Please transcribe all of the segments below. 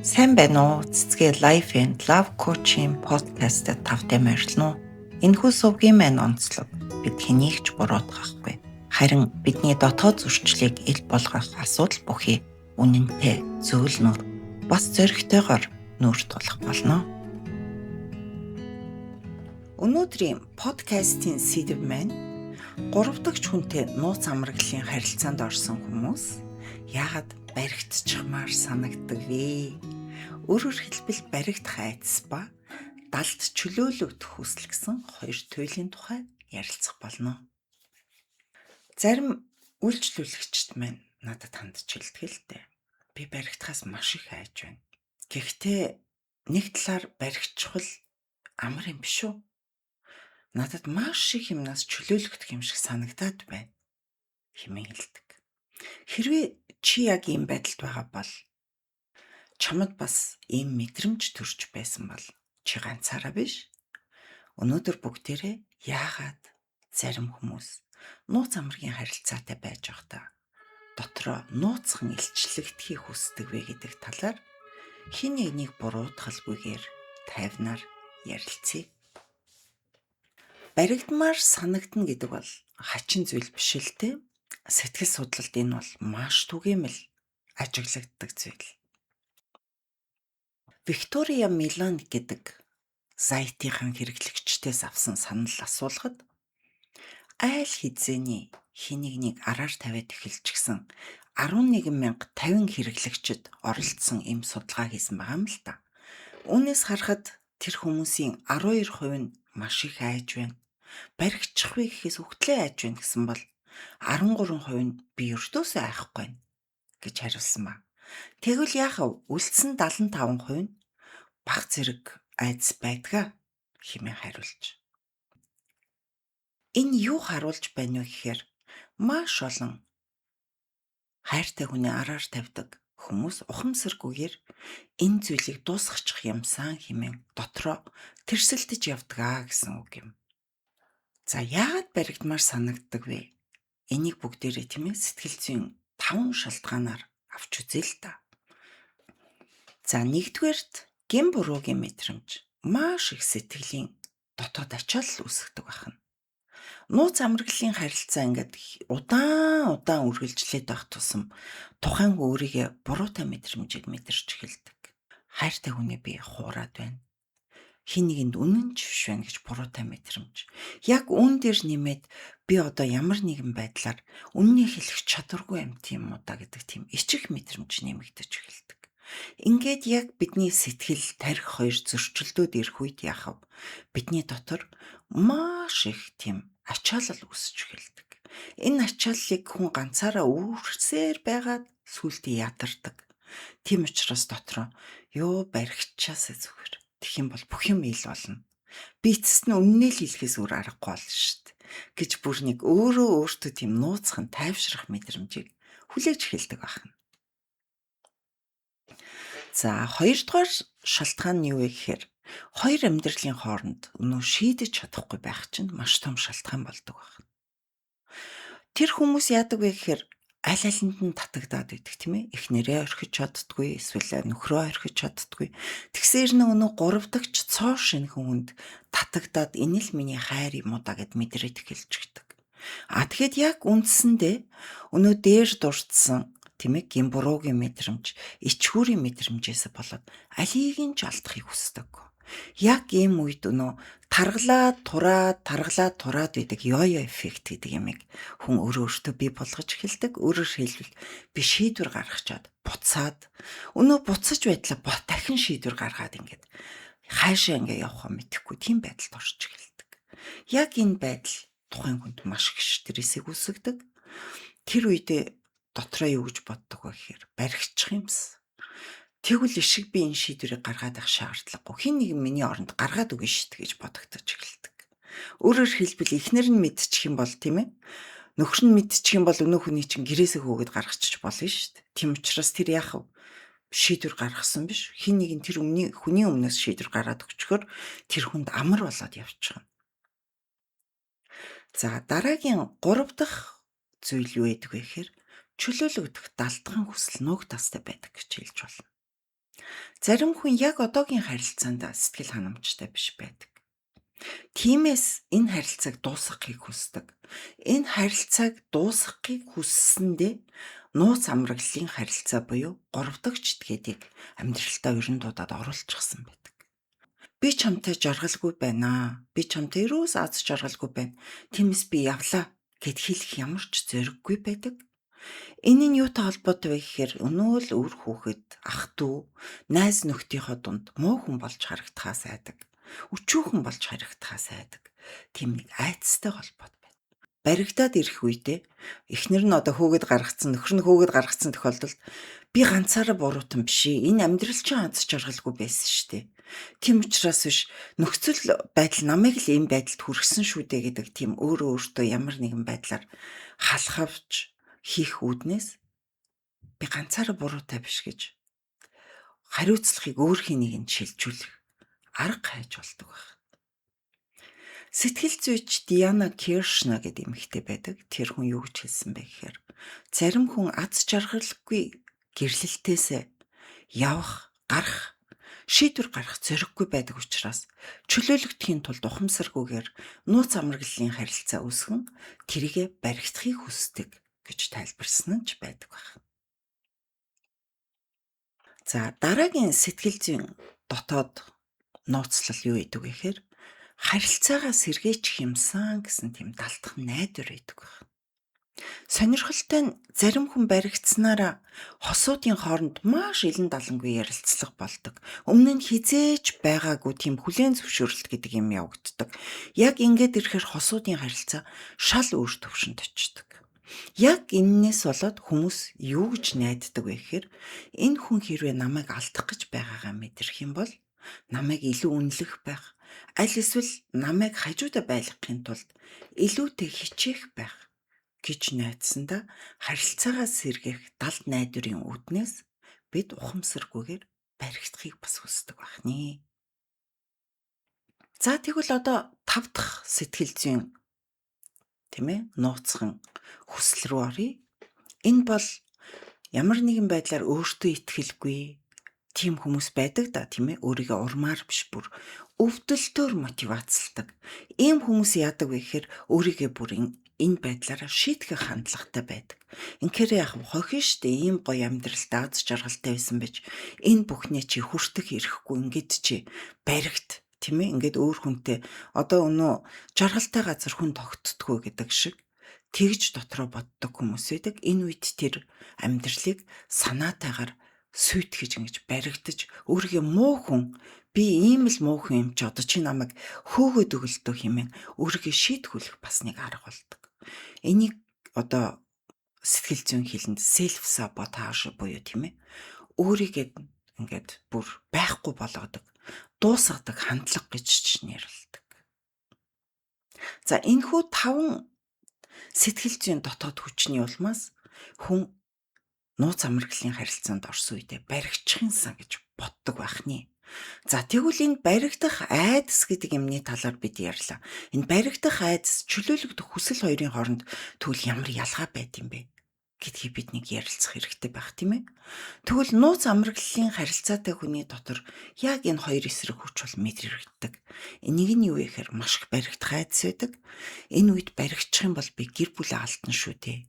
Сайн байна уу? Цэцгээ Life and Love Coaching podcast-д тавтай морилно. Энэхүү сувгийн маань онцлог. Бид хэнийг ч буруутгахгүй. Харин бидний дотоод зөрчлийг ил болгох асуудал бүхий үнэнтэй зөөлнөр бас зөрөгтэйгээр нүүр тулах болно. Өнөөдрийн подкастын сэдэв маань 3 дахь хүнтэй нууц амраглалын харилцаанд орсон хүмүүс яагаад баригдчихмаар санагддаг вэ? Өөрөөр хэлбэл баригдах айдас ба далд чөлөөлөгдөх хүсэл гэсэн хоёр туйлын тухай ярилцах болно. Зарим үйлчлүүлэгчд маань надад хандж хэлдэг л дээ. Би баригдахаас маш их айж байна. Гэхдээ нэг талаар баригдчихвал амар юм биш үү? Надад маш их юмнаас чөлөөлөгдөх юм шиг санагдаад байна хэмээн хэлдэг. Хэрвээ чи яг ийм байдалд байгаа бол чамд бас ийм мэдрэмж төрж байсан бол чи ганцаараа биш. Өнөөдөр бүгдээрээ яагаад зарим хүмүүс нууц амрагийн харилцаатай байж байхдаа дотроо нууцхан илчлэгдэхийг хүсдэг вэ гэдэг талаар хин нэгнийг буруутгалгүйгээр тайвнаар ярилцъя. Баригдмаар санагдана гэдэг бол хачин зүйл биш л дээ. Сэтгэл судлалд энэ бол маш түгээмэл ажиглагддаг зүйл. Виктория Милан гэдэг сайтынхан хэрэглэгчдээс авсан санал асуулгад айл хэзээний хэнийг араар тавиад эхэлчихсэн 11,050 хэрэглэгчид оролцсон ийм судалгаа хийсэн байгаа юм л да. Үүнээс харахад тэр хүмүүсийн 12% нь маш их айж байна. Баригдчих вэ гэхээс үхтлээ айж байна гэсэн бол 13% нь би өртөөсөө айхгүй байна гэж хариулсан ба. Тэгвэл яахав үлдсэн 75% нь баг зэрэг айдас байдгаа хэмээн хариулж. Энэ юу харуулж байна вэ гэхээр маш олон хайртай хүнээ араар тавьдаг хүмүүс ухамсаргүйгээр энэ зүйлийг дуусгачих юмсан хэмээн дотроо тэрсэлдэж явдгаа гэсэн үг юм. За яагаад баригдмаар санагддаг вэ? Энийг бүгдээрээ сэтгэл зүйн 5 шалтгаанаар авч үзье л та. За нэгдүгээрт гин буруугийн мэдрэмж маш их сэтгэлийн дотоод ачаал үүсгдэг байна. Нууц амраглалын харилцаа ингээд удаан үргэлжлээд байх тусам тухайн өөрийгөө буруутай мэдрэмжийг мэдэрч эхэлдэг. Хайртай хүнээ би хуураад байна. Хин нэгэнд үнэн ч биш байна гэж буруутай мэдрэмж. Яг үүн дээр нэмээд би одоо ямар нэгэн байдлаар үннийг хэлэх чадваргүй юм тийм уу да гэдэг тийм ичих мэдрэмж нэмэгдэж эхэлдэг. Ингээд яг бидний сэтгэл тарих хоёр зөрчилдөөд ирэх үед яахав бидний дотор маш их тийм ачаалал үүсэж эхэлдэг. Энэ ачааллыг хүн ганцаараа үүрсээр байгаад сүултээ ядардаг. Тийм учраас дотроо баригчаасаа зүгээр. Тэгэх юм бол бүх юм ил болно. Би эцэст нь үннээ л хэлэхээс өөр аргагүй болно шүү дээ гэж бүр нэг өөртөө тийм нууцхан тайвшрах мэдрэмжийг хүлээж эхэлдэг байна. За хоёрдугаар шалтгаан нь юу вэ гэхээр хоёр амьдралын хооронд шийдэж чадахгүй байх чинь маш том шалтгаан болдог байна. Тэр хүмүүс яадаг вэ гэхээр аль алинд нь татагдаад байдаг тийм ээ. Эхнэрээ орхиж чаддгүй, эсвэл нөхрөө орхиж чаддгүй. Тэгсээр нэг 3 дахьч цоо шинэ хүнд татагдаад энэ л миний хайр юм уу да гэд мэдрээд эхэлж өгдөг. Тэгэхэд яг үндсэндээ дээр дурдсан тийм ээ гин буруугийн мэдрэмж, ичхүүрийн мэдрэмжээс болоод алийг нь ч алдахыг хүсдэг. Яг ийм үед таргалаад тураад байдаг йо-йо эффект гэдэг юмыг хүн өөртөө бий болгож эхэлдэг. Өөрөөр хэлбэл би шийдвэр гаргачаад буцаад буцаж байдлаа дахин шийдвэр гаргаад ингээд хаашаа ингээ явахаа мэдэхгүй тийм байдалд орж эхэлдэг. Яг энэ байдал тухайн хүнд маш их стрессийг үүсгэдэг. Тэр үедээ дотроо юу гэж боддог вэ гэхээр баригдчих юмс. Тэгвэл ишиг би энэ шийдвэрийг гаргаад авах шаардлагагүй. Хин нэг миний оронд гаргаад өгнө шүү дээ гэж бодогдож эхэлдэг. Өөрөөр хэлбэл эхнэр нь мэдчих юм бол тийм ээ. Нөхөр нь мэдчих юм бол өнөө хүний чинь гэрээсээ хөөгд гаргачих болно шүү дээ. Тийм учраас тэр яах вэ? Шийдвэр гаргасан биш. Хин нэг нь тэр хүний өмнөөс шийдвэр гаргаад өгчхөөр тэр хүнд амар болоод явчихна. За дараагийн 3 дахь зүйл юу гэдэг вэ гэхээр чөлөөлөгдөх далдхан хүсэл нуугтаастай байдаг гэж хэлж болно. Зарим хүн яг одоогийн харилцаанд сэтгэл ханамжтай биш байдаг. Тиймээс энэ харилцааг дуусгахыг хүсдэг. Энэ харилцааг дуусгахыг хүссэндээ нууц амраглалын харилцаа буюу 3 дахь читгээдийг амьдралтаа ерөн дуудаад оруулчихсан байдаг. Би чамтай жаргалгүй байна аа. Би чамтай юус аз жаргалгүй байна. Тиймээс би явлаа гэд хэлэх ямар ч зориггүй байдаг. Энэ нь юутай холбоотой вэ гэхээр өнөө л үр хүүхэд, ах дүү, найз нөхдийнхөө дунд муу хүн болж харагдахаас айдаг. Өчүүхэн болж харагдахаас айдаг. Тийм нэг айцтай холбоотой байна. Баригдаад ирэх үедээ эхнэр нь одоо хөөгд гаргацсан, нөхөр нь хөөгд гаргацсан тохиолдолд би ганцаараа буруутан биш ээ. Энэ амьдрал чинь аз жаргалгүй байсан шүү дээ. Тийм учраас биш нөхцөл байдал намайг л ийм байдалд хүргэсэн шүү дээ гэдэг тийм өөртөө ямар нэгэн байдлаар халахвч хийх үүднээс би ганцаараа буруутай биш гэж хариуцлагыг өөрхийн нэгэнд шилжүүлэх арга хайж болдог байх. Сэтгэл зүйч Диана Киршна гэдэг эмэгтэй байдаг. Тэр хүн юу гэж хэлсэн бэ гэхээр зарим хүн аз жаргалгүй гэрлэлтээс явах, гарах, шийдвэр гарах зориггүй байдаг учраас чөлөөлөгдөхийн тулд ухамсаргүйгээр нууц амраглалын харилцаа үүсгэн тэрийгэ баригдахыг хүсдэг гэж тайлбарсан нь ч байдаг байна. За дараагийн сэтгэл зүйн дотоод нууцлал юу гэдэг вэ гэхээр харилцаагаа сэргээч хэмсэн гэсэн тийм далтах найдвар байдаг байна. Сонирхолтой нь зарим хүн баригдсанаараа хосуудын хооронд маш илэн далангүй ярилцлага болдог. Өмнө нь хизээж байгаагүй тийм хүлээн зөвшөөрөлт гэдэг юм явагддаг. Яг ингээд ирэхээр хосуудын харилцаа шал өөр төвшөнд очдог. Яг энэс болоод хүмүүс юу гэж найддаг вэ гэхээр энэ хүн хэрвээ намайг алдах гэж байгаагаа мэдэрх юм бол намайг илүү үнэлэх байх, аль эсвэл намайг хажуудаа байлгахын тулд илүүтэй хичээх байх гэж найдсандаа харилцаагаа сэргээх далд найдварын үүднээс бид ухамсаргүйгээр баригдахыг бас хүсдэг байна. За тэгвэл одоо 5 дахь сэтгэл зүйн нууцхан хүсэл рүү оръё. Энэ бол ямар нэгэн байдлаар өөртөө итгэлгүй тийм хүмүүс байдаг да, тийм ээ. Өөрийгөө урмаар биш бүр өвдөлтөөр мотивацлдаг. Ийм хүмүүс яадаг вэ гэхээр өөрийгөө бүр энэ байдлаараа шийтгэх хандлагатай байдаг. Инхээр яг хохин штэ ийм гоё амьдралд аз жаргалтай байсан байж энэ бүхнээ чи хүртэх ирэхгүй ингээд чи баригт, тийм ээ. Ингээд өөр хүнтэй одоо өнөө жаргалтай газар хүн тогтдгоо гэдэг шиг тэгж дотроо боддог хүмүүс байдаг. Энэ үед тэр амьдралыг санаатайгаар сүйтгэж ингэж баригдаж өөрийгөө муу хүн, би ийм л муу хүн юм чи одоо чи намайг хөөгөөд өгөлтөө хэмээн өөрийгөө шийтгүүлэх бас нэг арга болдог. Энийг одоо сэтгэл зүйн хэлэнд self sabotage буюу тийм ээ. Өөрийгөө ингээд бүр байхгүй болгодог, дуусгадаг хандлага гэж ч нэрлэдэг. За энэхүү 5 сэтгэл зүйн дотоод хүчний улмаас хүн нууц амраглалын харилцаанд орсон үедээ баригдчихын сан гэж боддог байхны. За тэгвэл энэ баригдах айдас гэдэг юмны талаар бид ярьлаа. Энэ баригдах айдас, чөлөөлөгдөх хүсэл хоёрын хооронд тэгвэл ямар ялгаа байд юм бэ гэдгийг бид нэг ярилцах хэрэгтэй байх, тийм ээ. Тэгвэл нууц амраглалын харилцаатай хүний дотор яг энэ хоёр эсрэг хүч бол мэдрэгддэг. Энийг нь юу вэ гэхээр маш их баригдах айдас байдаг. Энэ үед баригдчих юм бол би гэр бүлээ алдна шүү дээ.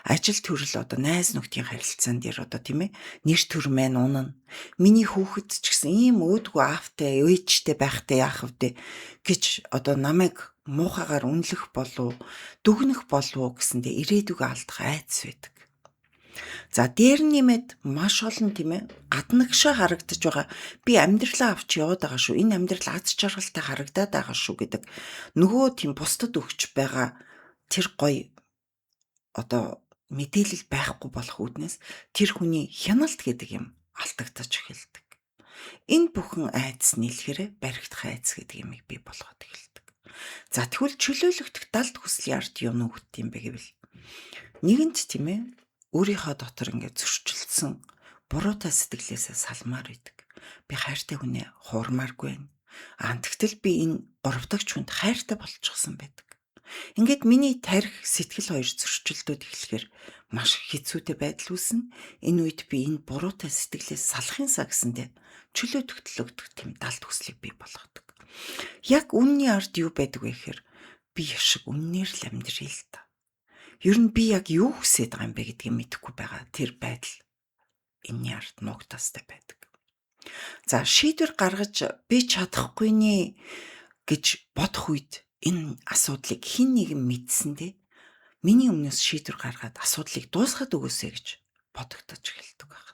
Ажил төрөл одоо найз нөхдийн харилцаан дээр одоо тийм ээ нэр төр маань унана. Миний хүүхэд ч гэсэн ийм өөдгөө аавтай, ээжтэй байхтай яах вэ гэж одоо намайг муухагаар үнэлэх болов, дүгнэх болов гэсэндээ ирээдүгөө алдах айдас байдаг. За дээр нэмээд маш олон тийм ээ гаднагшаа харагдаж байгаа би амьдралаа авч яваад байгаа шүү. Энэ амьдрал аз жаргалтай харагдаад байгаа шүү гэдэг нөгөө тийм бусдад өгч байгаа тэр гоё одоо мэдээлэл байхгүй болох үүднээс тэр хүний хяналт гэдэг юм алдагдаж эхэлдэг. Энэ бүхэн айдас нийлэхээр баригдах айдас гэдэг юмыг бий болгоод эхэлдэг. За тэгвэл чөлөөлөгдөх далд хүслийн ард юм уу гэдэг юм бэ гэвэл нэгэнт тийм ээ өөрийнхөө дотор ингээд зөрчилдсөн буруутай сэтгэлээсээ салмаар байдаг. Би хайртай хүнээ хуурмааргүй байна. Тэгтэл би энэ 3 дахь хүнд хайртай болчихсон байдаг. Ингээд миний тарих сэтгэл хоёр зөрчилдөд эхлэхээр маш хэцүүтэй байдал үүснэ. Энэ үед би энэ буруутай сэтгэлээс салахын саа гэсэндээ чөлөө тогтлогдох тийм далд хүслийг бий болгодог. Яг үнний ард юу байдаг вэ гэхээр би яшиг үннээр л амьдрий л та. Ер нь би яг юу хүсэж байгаа юм бэ гэдгийг мэдэхгүй байгаа тэр байдал энэний ард нуугтаастай байдаг. За шийдвэр гаргаж би чадахгүй нэ гэж бодох үед энэ асуудлыг хэн нэгэн мэдсэндээ миний өмнөөс шийдвэр гаргаад асуудлыг дуусгаад өгөөсэй гэж бодогдож эхэлдэг байна.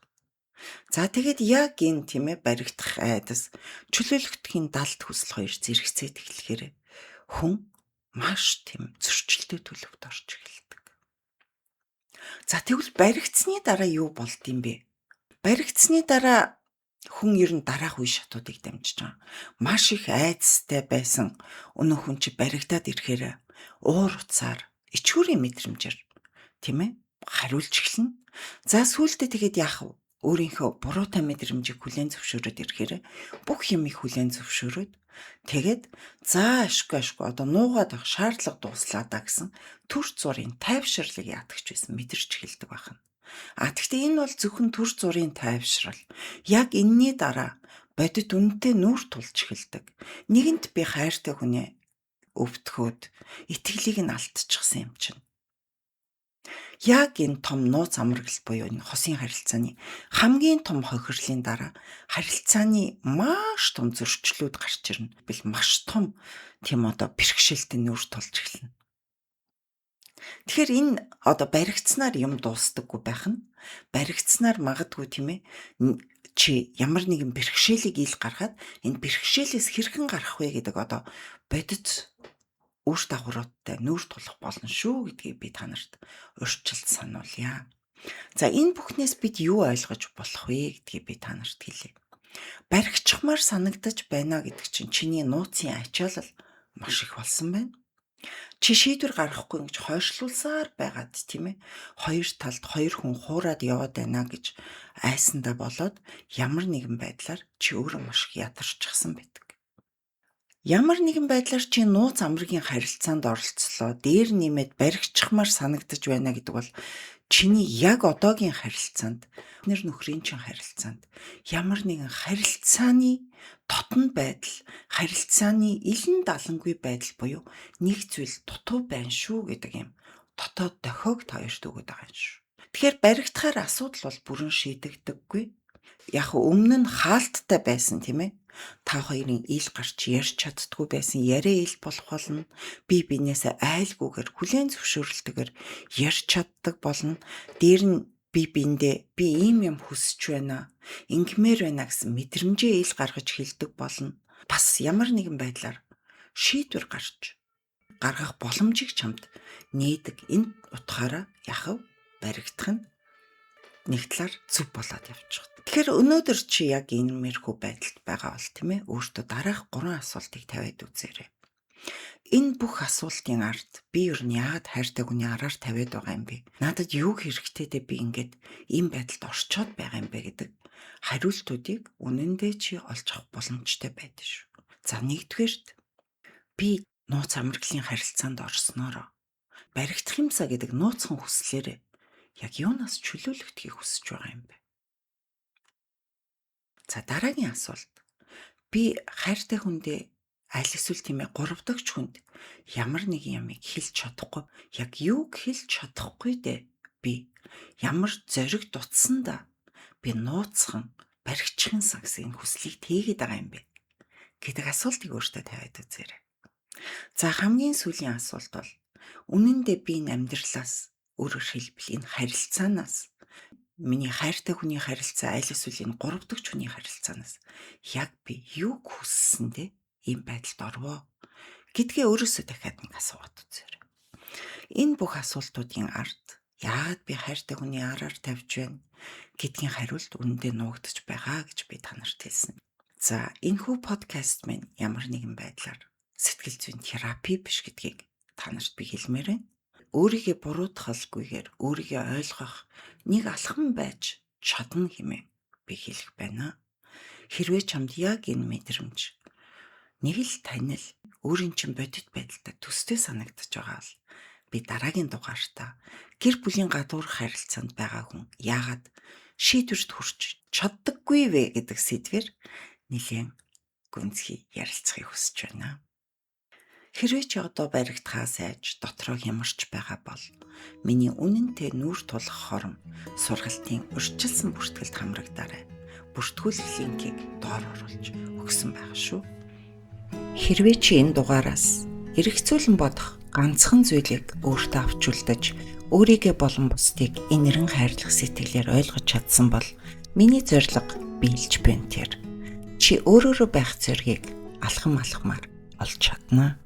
За тэгээд яг энэ тийм ээ баригдах айдас чөлөөлөгдөхийн далд хүсэл хоёр зэрэгцээд эхлэхээр хүн маш тийм зөрчилтэй төлөвт орж эхэлдэг. За тэгвэл баригдсны дараа юу болд юм бэ? Баригдсны дараа хүн ер нь дараах үе шатуудыг дамжиж байгаа. Маш их айцтай байсан өнөө хүн чи баригдаад ирэхээр уур уцаар ичгүүрийн мэдрэмжээр тийм ээ хариулж эхэлнэ. За сүүлдээ тэгээд яах вэ? Өөрийнхөө буруутай мэдрэмжийг хүлээн зөвшөөрөд ирэхээр бүх юмыг хүлээн зөвшөөрөд тэгээд за ашгүй одоо нуугаад авах шаардлага дуслаа да гэсэн түр зургийн тайвширлыг яатагч байсан мэдэрч эхэлдэг байна. Гэхдээ энэ бол зөвхөн түр зургийн тайвшрал. Яг энэний дараа бодит үнэтэй нүүр тулж эхэлдэг. Нэгэнт би хайртай хүнээ өвтгөхөд итгэлийг нь алдчихсан юм чинь. Яг энэ том нууц амрагл буюу энэ хосын харилцааны хамгийн том хохирлын дараа харилцааны маш том зөрчлүүд гарч ирнэ. Бил маш том тийм бэрхшээлтэй нүүр тулж эхэлнэ. Тэгэхээр энэ баригдсанаар юм дуустдаггүй байх нь баригдсанаар магадгүй тийм ээ чи ямар нэгэн бэрхшээлийг ил гаргаад энэ бэрхшээлээс хэрхэн гарах вэ гэдэг бодит үр дагавруудтай нүүр тулах болно шүү гэдгийг би та нарт урьдчилан сануулъя. За энэ бүхнээс бид юу ойлгож болох вэ гэдгийг би та нарт хэлье. Баригчмаар санагдаж байна гэдэг чинь чиний нууцын ачаалал маш их болсон байна. Чи шийдвэр гаргахгүй гэж хойшлуулсаар байгаад тийм ээ хоёр талд хоёр хүн хуураад яваад байна гэж айсандаа болоод ямар нэгэн байдлаар чи өөрөө маш их ядарчихсан байдаг. Ямар нэгэн байдлаар чи нууц амргийн харилцаанд оролцлоо дээр нэмээд баригчмаар санагдаж байна гэдэг бол чиний яг одоогийн харилцаанд нэр нөхрийн чин харилцаанд ямар нэгэн харилцааны дотн байдал харилцааны илэн далангүй байдал буюу нэг зүйл дутуу байна шүү гэдэг юм дотоод дохиог таашд өгöd байгаа юм шүү. Тэгэхээр баригдахаар асуудал бол бүрэн шийдэгдэггүй. Яг өмнө нь хаалттай байсан тийм ээ. Та хоёрын ил гарч ярьж чаддгүй байсан яриа ил болох болно. Би бинээсээ айлгүйгээр хүлээн зөвшөөрөлтөөр ярьж чаддаг болно. Дээр нь би биндээ би ийм юм хүсэж байна. Ингэмээр байна гэсэн мэдрэмжээ ил гаргаж хэлдэг болно. Бас ямар нэгэн байдлаар шийдвэр гаргах боломжийг чамд нээдэг. Энэ утгаараа яхав баригдах нь нэг талаар зүв болоод явчих. Тэгэхээр өнөөдөр чи яг иймэрхүү байдалд байгаа бол тийм ээ өөртөө дараах 3 асуултыг тавиад үзээрэй. Энэ бүх асуултын ард би ер нь яагаад хайртай хүний араар тавиад байгаа юм бэ? Надад юу хэрэгтэй дээ би ингээд ийм байдалд орчоод байгаа юм бэ гэдэг хариултуудыг үнэндээ чи олж авах боломжтой байдаг шүү. За нэгдүгээрт би нууц амраглалын харилцаанд орсноор баригдах юмсаа гэдэг нууцхан хүслээрээ яг юунаас чөлөөлөгдөхийг хүсэж байгаа юм бэ? За дараагийн асуулт. Би хайртай хүндээ аль эсвэл тийм ээ 3 дахь хүнд ямар нэг юмыг хэлж чадахгүй яг юуг хэлж чадахгүй дээ би ямар зориг дутсандаа би нууцхан баригчхын сагсгийн хүслийг тээгээд байгаа юм бэ гэдэг асуултыг өөртөө тавиад үзээрэй. За хамгийн сүүлийн асуулт бол үнэн дээр би энэ амьдралаас өөрөөр хэлбэл энэ харилцаанаас миний хайртай хүний харилцаа аль эсвэл энэ 3 дахь хүний харилцаанаас яг би юу хүссэндээ ийм байдалд орвоо гэдгээ өөрөөсөө дахиад нэг асуугаад үзээрэй. Энэ бүх асуултуудын ард яагаад би хайртай хүний араар тавьж байна гэдгийн хариулт үнэндээ нуугдж байгаа гэж би та нарт хэлсэн. За энэхүү подкаст минь ямар нэгэн байдлаар сэтгэл зүйн терапи биш гэдгийг та нарт би хэлмээр байна. Өөрийгөө буруутгалгүйгээр өөрийгөө ойлгох нэг алхам байж чадна хэмээн би хэлэх байна. Хэрвээ чамд яг энэ мэдрэмж нэг л танил өөрийн чинь бодит байдалтай төстэй санагдаж байгаа бол би дараагийн дугаартаа гэр бүлийн гадуурх харилцаанд байгаа хүн яагаад шийдвэрт хүрч чаддаггүй вэ гэдэг сэдвээр нэлээд гүнзгий ярилцахыг хүсэж байна. Хэрвээ чи одоо баригдхаа сайж дотроо хямарч байгаа бол миний үнэнтэй нүүр тулах хором сургалтын урьдчилсан бүртгэлд хамрагдаарай. Бүртгүүлэх линкийг доор оруулж өгсөн байгаа шүү. Хэрвээ чи энэ дугаараас эргэцүүлэн бодох ганцхан зүйлийг өөртөө авч үлдэж өөрийгөө болон бусдыг инэрэн хайрлах сэтгэлээр ойлгож чадсан бол миний зорилго биелж байна тэр. Чи өөрөөрөө байх зоригийг алхам алхмаар олж чадна.